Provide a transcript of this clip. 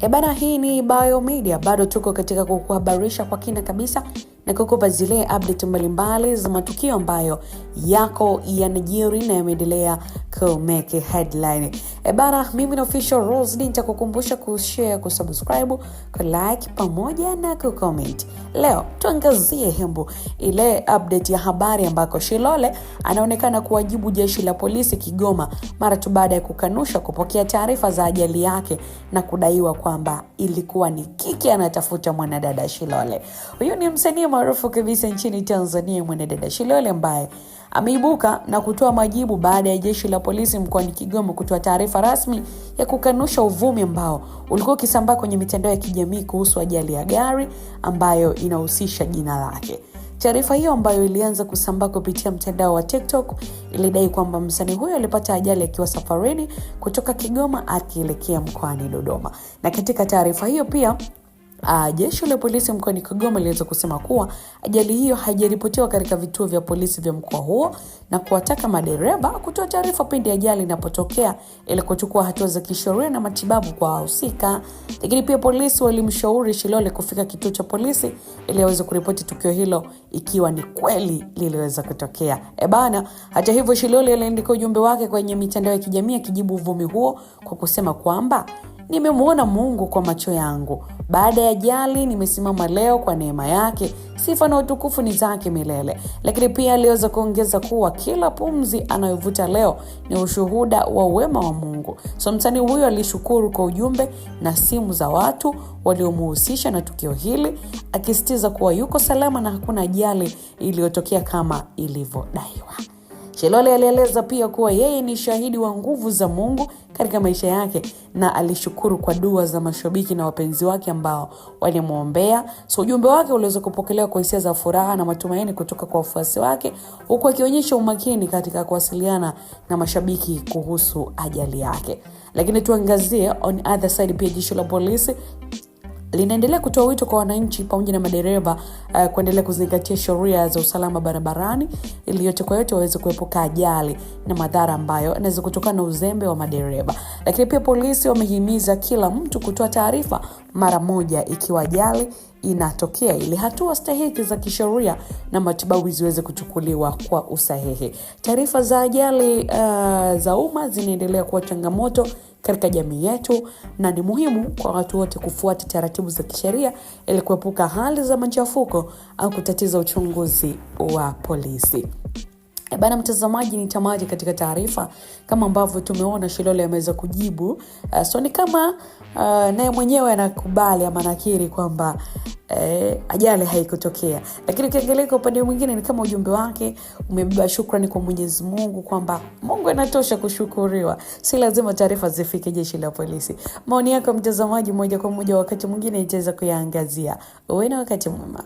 Ebana, hii ni Biomedia. Bado tuko katika kukuhabarisha kwa kina kabisa na kukupa zile update mbalimbali za matukio ambayo yako yanajiri na yameendelea kumeke headline. Ebana, mimi na Official Rose nitakukumbusha kushare, kusubscribe, kulike pamoja na kucomment. Leo tuangazie ile update ya habari ambako Shilole anaonekana kuwajibu jeshi la polisi Kigoma mara tu baada ya kukanusha kupokea taarifa za ajali yake na kudaiwa kwamba ilikuwa ni kiki anatafuta mwanadada Shilole. Huyu ni msanii maarufu kabisa nchini Tanzania, mwanadada Shilole, ambaye ameibuka na kutoa majibu baada ya jeshi la polisi mkoani Kigoma kutoa taarifa rasmi ya kukanusha uvumi ambao ulikuwa ukisambaa kwenye mitandao ya kijamii kuhusu ajali ya gari ambayo inahusisha jina lake. Taarifa hiyo ambayo ilianza kusambaa kupitia mtandao wa TikTok ilidai kwamba msanii huyo alipata ajali akiwa safarini kutoka Kigoma akielekea mkoani Dodoma. Na katika taarifa hiyo pia jeshi la polisi mkoani Kigoma liliweza kusema kuwa ajali hiyo haijaripotiwa katika vituo vya polisi vya mkoa huo na kuwataka madereva kutoa taarifa pindi ajali inapotokea ili kuchukua hatua za kisheria na matibabu kwa wahusika. Lakini pia polisi walimshauri Shilole kufika kituo cha polisi ili aweze kuripoti tukio hilo ikiwa ni kweli liliweza kutokea. Hata hivyo Shilole aliandika ujumbe wake kwenye mitandao ya kijamii akijibu uvumi huo kwa kusema kwamba nimemuona Mungu kwa macho yangu. Baada ya ajali nimesimama leo kwa neema yake. Sifa na utukufu ni zake milele. Lakini pia aliweza kuongeza kuwa kila pumzi anayovuta leo ni ushuhuda wa wema wa Mungu. Msanii huyo alishukuru kwa ujumbe na simu za watu waliomhusisha na tukio hili, akisitiza kuwa yuko salama na hakuna ajali iliyotokea kama ilivyodaiwa. Shilole alieleza pia kuwa yeye ni shahidi wa nguvu za Mungu katika maisha yake na alishukuru kwa dua za mashabiki na wapenzi wake ambao walimuombea. Ujumbe wake uliweza kupokelewa kwa hisia za furaha na matumaini kutoka kwa wafuasi wake, huku akionyesha umakini katika kuwasiliana na mashabiki kuhusu ajali yake. Lakini tuangazie on other side pia jeshi la polisi linaendelea kutoa wito kwa wananchi pamoja na madereva kuendelea kuzingatia sheria za usalama barabarani ili yote kwa yote waweze kuepuka ajali na madhara ambayo yanaweza kutokana na uzembe wa madereva. Lakini pia polisi wamehimiza kila mtu kutoa taarifa mara moja ikiwa ajali inatokea ili hatua stahiki za kisheria na matibabu ziweze kuchukuliwa kwa usahihi. Taarifa za ajali za umma zinaendelea kuwa changamoto katika jamii yetu na ni muhimu kwa watu wote kufuata taratibu za kisheria ili kuepuka hali za machafuko au kutatiza uchunguzi wa polisi. Mtazamaji, ni tamaji katika taarifa kama ambavyo tumeona Shilole ameweza kujibu. Ni kama naye mwenyewe anakubali ama nakiri kwamba ajali haikutokea. Lakini ukiangalia kwa upande mwingine ni kama ujumbe wake umebeba shukrani kwa Mwenyezi Mungu kwamba Mungu anatosha kushukuriwa. Si lazima taarifa zifike jeshi la polisi. Maoni yako mtazamaji moja kwa moja wakati mwingine itaweza kuyaangazia. Uwe na wakati mwema.